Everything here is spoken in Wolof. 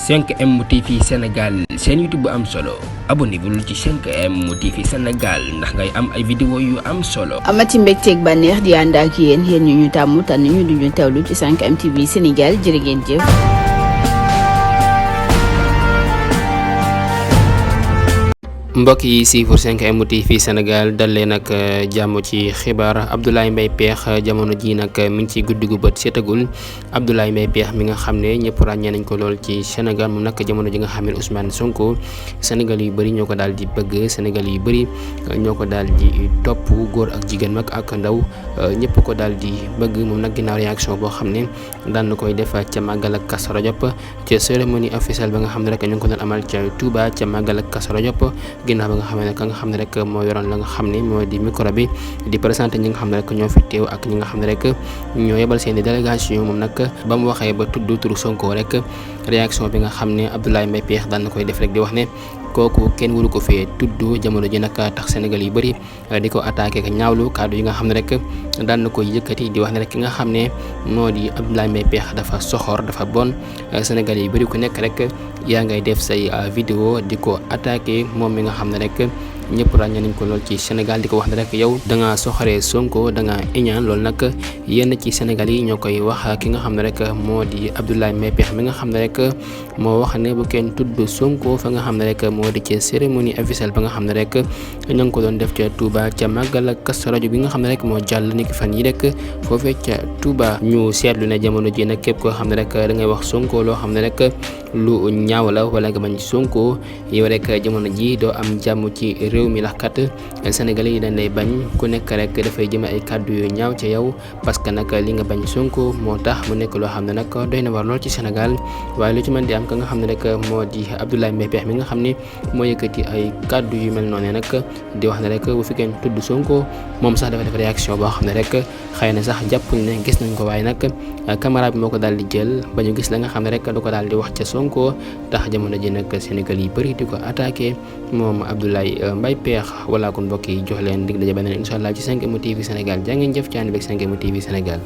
5M TV Sénégal seen YouTube bu am solo abonnez-vous ci 5M TV Sénégal ndax ngay am ay vidéo yu am solo. amati mbégteeg bànneex di ànd ak yéen ñu tàmm tànn ñu duñu teewlu ci 5M TV Sénégal jërë ngeen jëf. mbokk yi siifur 5M TV Sénégal dal leen nag jàmm ci xibaar Abdoulaye Mbaye Pekh jamono ji nag mi ngi ci guddi gu bët seetagul Abdoulaye Mbaye Pekh mi nga xam ne ñëpp ràññee nañ ko lool ci Sénégal moom nag jamono ji nga xam ne Ousmane Sonko Sénégal yu bëri ñoo ko daal di bëgg Sénégal yu bëri ñoo ko daal di topp góor ak jigéen mag ak ndaw ñëpp ko daal di bëgg moom nag ginnaaw réaction boo xam ne daan na koy def ca màggal ak Kazu Rajab ca cérémonie officielle ba nga xam ne rek ñu ngi ko doon amal ca Touba ca màggal ak Kazu Rajab ginnaaw ba nga xam ne ka nga xam ne rek moo yoroon la nga xam ne moo di micro bi di présenté ñi nga xam ne rek ñoo fi teew ak ñi nga xam ne rek ñoo yebal seen i délégation moom nag ba mu waxee ba tudd turu Sonko rek réaction bi nga xam ne Abdoulaye Mbaye Pekh daan na koy def rek di wax ne kooku kenn waru ko fee tudd jamono ji nag tax Sénégal yu bëri di ko attaqué ak ñaawlu kàddu yi nga xam ne rek daan na koy yëkkati di wax ne rek ki nga xam ne moo di Abdoulaye Mbaye Pekh dafa soxor dafa bon Sénégal yi bëri ku nekk rek yaa ngay def say vidéo di ko attaqué moom mi nga xam ne rek ñëpp ràññee nañ ko lool ci Sénégal di ko wax ne rek yow da ngaa soxoree Sonko da ngaa iñaan loolu nag yenn ci Sénégal yi ñoo koy wax ki nga xam ne rek moo di Abdoulaye Mbaye Pekh mi nga xam ne rek moo wax ne bu kenn tudd Sonko fa nga xam ne rek moo di ci cérémonie officielle ba nga xam ne rek ña ngi ko doon def ca Touba ca màggal ak Kazu Rajab bi nga xam ne rek moo jàll niki fan yi rek foofee ca Touba ñu seetlu ne jamono ji nag képp koo xam ne rek da ngay wax Sonko loo xam ne rek lu ñaaw la wala nga bañ Sonko yow rek jamono ji doo am jàmm ci réew mi ndax kat Sénégalais yi dañ lay bañ ku nekk rek dafay jëme ay kàddu yu ñaaw ca yow parce que nag li nga bañ Sonko moo tax mu nekk loo xam ne nag doy na war lool ci Sénégal waaye lu ci mën di am ka nga xam ne rek moo di Abdoulaye Mbaye Pekh mi nga xam ne moo yëkkati ay kàddu yu mel noonu nag di wax ne rek bu fi kenn tudd Sonko moom sax dafa def réaction boo xam ne rek xëy na sax jàppuñ ne gis nañ ko waaye nag caméra bi moo ko daal di jël ba ñu gis la nga xam ne rek du ko daal di wax ca Sonko tax jamono ji nag Sénégal yi bëri di ko attaqué moom Abdoulaye Mbaye Pekh wala kon mbokk yi jox leen dig daje beneen incha allah ci 5M TV Sénégal jaa ngeen jëf ci ànd beeg 5M TV Sénégal.